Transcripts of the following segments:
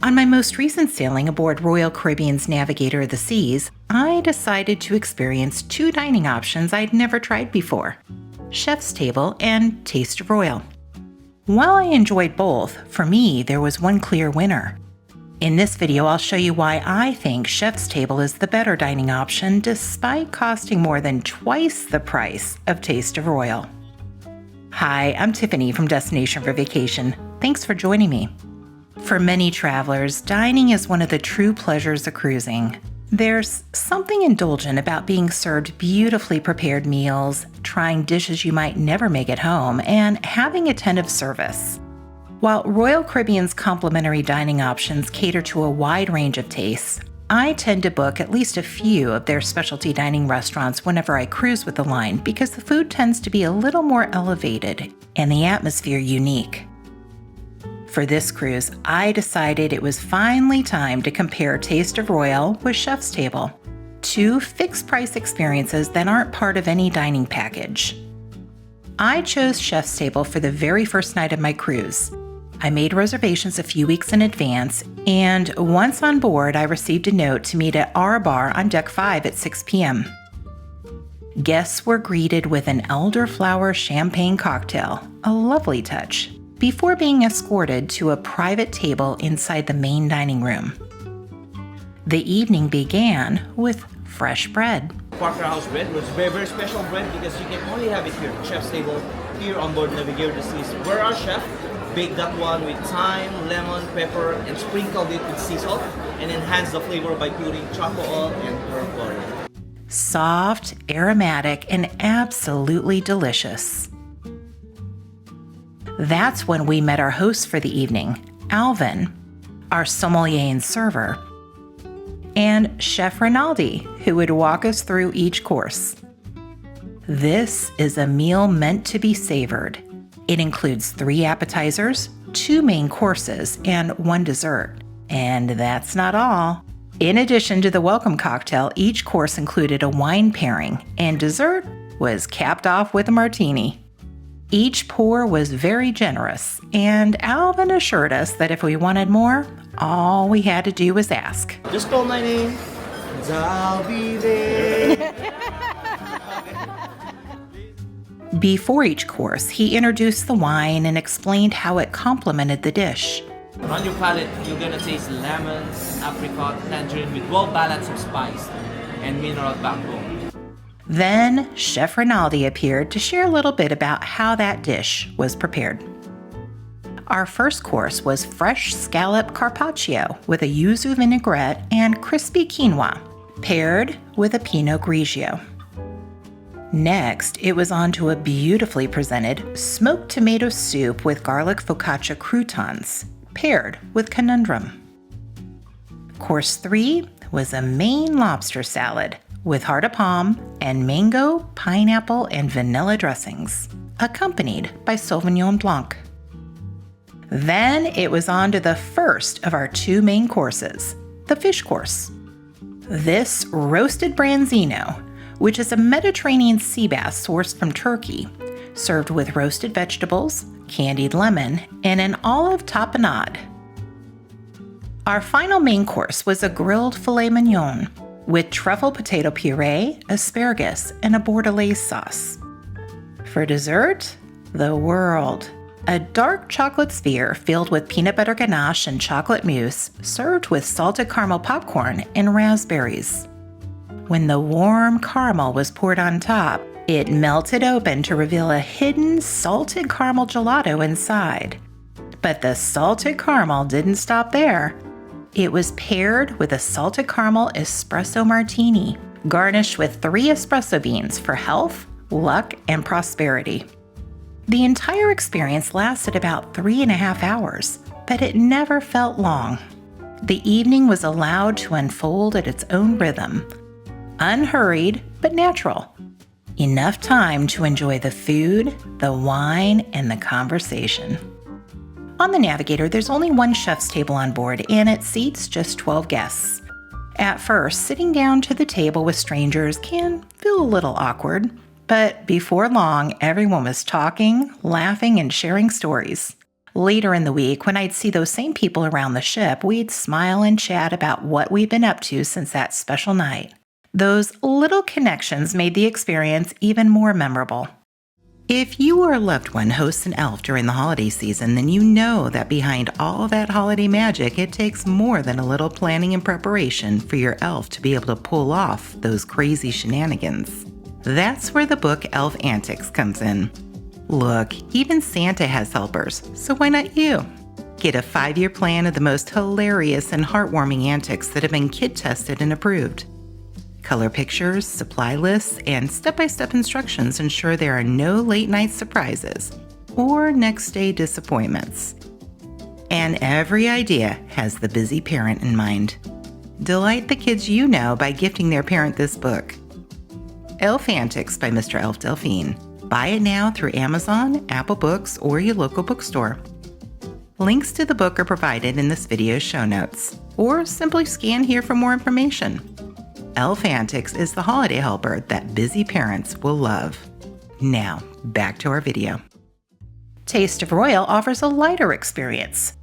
On my most recent sailing aboard Royal Caribbean's Navigator of the Seas, I decided to experience two dining options I'd never tried before: Chef's Table and Taste of Royal. While I enjoyed both, for me there was one clear winner. In this video, I'll show you why I think Chef's Table is the better dining option despite costing more than twice the price of Taste of Royal. Hi, I'm Tiffany from Destination for Vacation. Thanks for joining me. For many travelers, dining is one of the true pleasures of cruising. There's something indulgent about being served beautifully prepared meals, trying dishes you might never make at home, and having attentive service. While Royal Caribbean's complimentary dining options cater to a wide range of tastes, I tend to book at least a few of their specialty dining restaurants whenever I cruise with the line because the food tends to be a little more elevated and the atmosphere unique. For this cruise, I decided it was finally time to compare Taste of Royal with Chef's Table, two fixed-price experiences that aren't part of any dining package. I chose Chef's Table for the very first night of my cruise. I made reservations a few weeks in advance, and once on board, I received a note to meet at our bar on Deck 5 at 6 p.m. Guests were greeted with an elderflower champagne cocktail, a lovely touch, before being escorted to a private table inside the main dining room. The evening began with fresh bread. Parker House bread was very, very special bread because you can only have it here at Chef's Table here on board Navigator of the Seas, where our chef baked that one with thyme, lemon, pepper, and sprinkled it with sea salt and enhanced the flavor by putting choco oil and pearl powder. Soft, aromatic, and absolutely delicious. That's when we met our host for the evening, Alvin, our sommelier and server, and Chef Rinaldi, who would walk us through each course. This is a meal meant to be savored. It includes 3 appetizers, 2 main courses, and 1 dessert. And that's not all. In addition to the welcome cocktail, each course included a wine pairing, and dessert was capped off with a martini. Each pour was very generous, and Alvin assured us that if we wanted more, all we had to do was ask. Just call my name, and I'll be there. Before each course, he introduced the wine and explained how it complemented the dish. On your palate, you're gonna taste lemons, apricot, tangerine with well balance of spice and mineral backbone. Then Chef Rinaldi appeared to share a little bit about how that dish was prepared. Our first course was fresh scallop carpaccio with a yuzu vinaigrette and crispy quinoa, paired with a Pinot Grigio. Next, it was on to a beautifully presented smoked tomato soup with garlic focaccia croutons, paired with conundrum. Course 3 was a Maine lobster salad with heart of palm and mango, pineapple, and vanilla dressings, accompanied by Sauvignon Blanc. Then it was on to the first of our 2 main courses, the fish course. This roasted branzino, which is a Mediterranean sea bass sourced from Turkey, served with roasted vegetables, candied lemon, and an olive tapenade. Our final main course was a grilled filet mignon with truffle potato puree, asparagus, and a bordelaise sauce. For dessert, the world. A dark chocolate sphere filled with peanut butter ganache and chocolate mousse, served with salted caramel popcorn and raspberries. When the warm caramel was poured on top, it melted open to reveal a hidden salted caramel gelato inside. But the salted caramel didn't stop there. It was paired with a salted caramel espresso martini, garnished with 3 espresso beans for health, luck, and prosperity. The entire experience lasted about 3.5 hours, but it never felt long. The evening was allowed to unfold at its own rhythm, unhurried but natural. Enough time to enjoy the food, the wine, and the conversation. On the Navigator, there's only 1 chef's table on board, and it seats just 12 guests. At first, sitting down to the table with strangers can feel a little awkward, but before long, everyone was talking, laughing, and sharing stories. Later in the week, when I'd see those same people around the ship, we'd smile and chat about what we'd been up to since that special night. Those little connections made the experience even more memorable. If you or a loved one hosts an elf during the holiday season, then you know that behind all that holiday magic, it takes more than a little planning and preparation for your elf to be able to pull off those crazy shenanigans. That's where the book Elf Antics comes in. Look, even Santa has helpers, so why not you? Get a 5-year plan of the most hilarious and heartwarming antics that have been kid-tested and approved. Color pictures, supply lists, and step-by-step instructions ensure there are no late-night surprises or next-day disappointments. And every idea has the busy parent in mind. Delight the kids you know by gifting their parent this book. Elf Antics by Mr. Elf Delphine. Buy it now through Amazon, Apple Books, or your local bookstore. Links to the book are provided in this video's show notes, or simply scan here for more information. Elf Antics is the holiday helper that busy parents will love. Now, back to our video. Taste of Royal offers a lighter experience.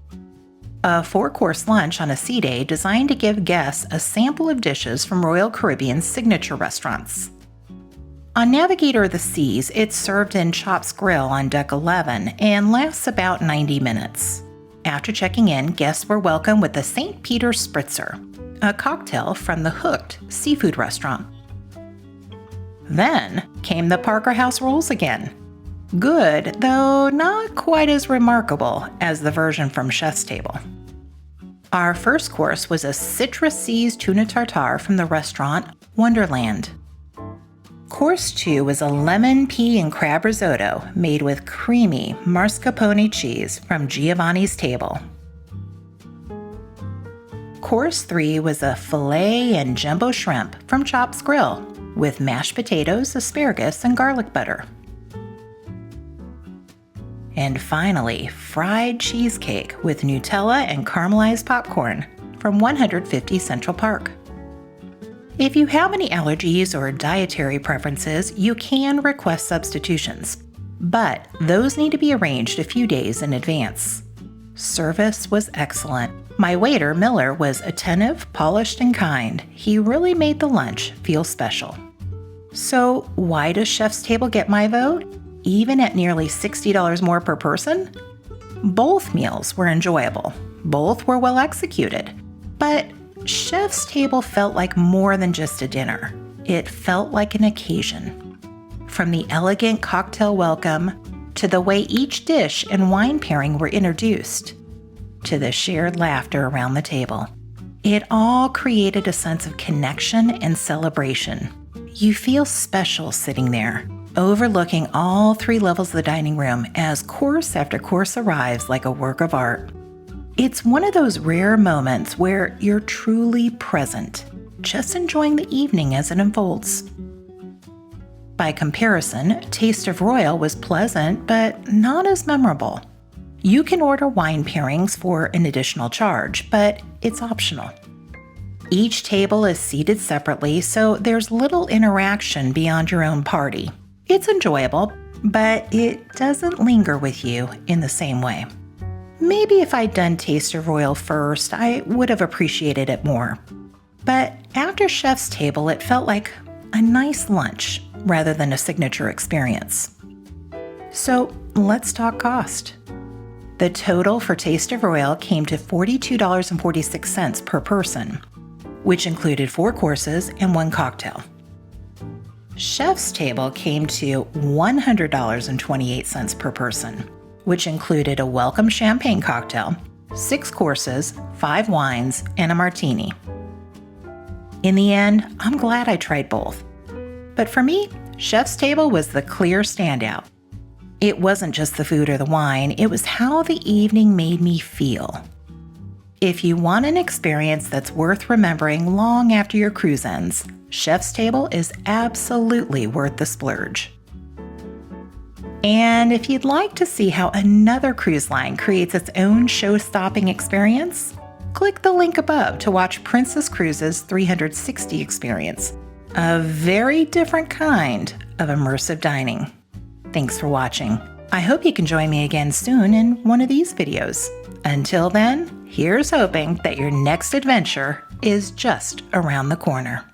A 4-course lunch on a sea day designed to give guests a sample of dishes from Royal Caribbean's signature restaurants. On Navigator of the Seas, it's served in Chop's Grill on Deck 11 and lasts about 90 minutes. After checking in, guests were welcomed with the St. Peter's Spritzer, a cocktail from the Hooked seafood restaurant. Then came the Parker House rolls again. Good, though not quite as remarkable as the version from Chef's Table. Our first course was a citrus seized tuna tartare from the restaurant Wonderland. Course 2 was a lemon, pea, and crab risotto made with creamy mascarpone cheese from Giovanni's Table. Course 3 was a filet and jumbo shrimp from Chop's Grill with mashed potatoes, asparagus, and garlic butter. And finally, fried cheesecake with Nutella and caramelized popcorn from 150 Central Park. If you have any allergies or dietary preferences, you can request substitutions, but those need to be arranged a few days in advance. Service was excellent. My waiter, Miller, was attentive, polished, and kind. He really made the lunch feel special. So why does Chef's Table get my vote, even at nearly $60 more per person? Both meals were enjoyable. Both were well executed. But Chef's Table felt like more than just a dinner. It felt like an occasion. From the elegant cocktail welcome, to the way each dish and wine pairing were introduced, to the shared laughter around the table. It all created a sense of connection and celebration. You feel special sitting there, overlooking all 3 levels of the dining room as course after course arrives like a work of art. It's one of those rare moments where you're truly present, just enjoying the evening as it unfolds. By comparison, Taste of Royal was pleasant, but not as memorable. You can order wine pairings for an additional charge, but it's optional. Each table is seated separately, so there's little interaction beyond your own party. It's enjoyable, but it doesn't linger with you in the same way. Maybe if I'd done Taste of Royal first, I would have appreciated it more. But after Chef's Table, it felt like a nice lunch rather than a signature experience. So let's talk cost. The total for Taste of Royal came to $42.46 per person, which included 4 courses and 1 cocktail. Chef's Table came to $100.28 per person, which included a welcome champagne cocktail, 6 courses, 5 wines, and a martini. In the end, I'm glad I tried both. But for me, Chef's Table was the clear standout. It wasn't just the food or the wine, it was how the evening made me feel. If you want an experience that's worth remembering long after your cruise ends, Chef's Table is absolutely worth the splurge. And if you'd like to see how another cruise line creates its own show-stopping experience, click the link above to watch Princess Cruises' 360 experience, a very different kind of immersive dining. Thanks for watching. I hope you can join me again soon in one of these videos. Until then, here's hoping that your next adventure is just around the corner.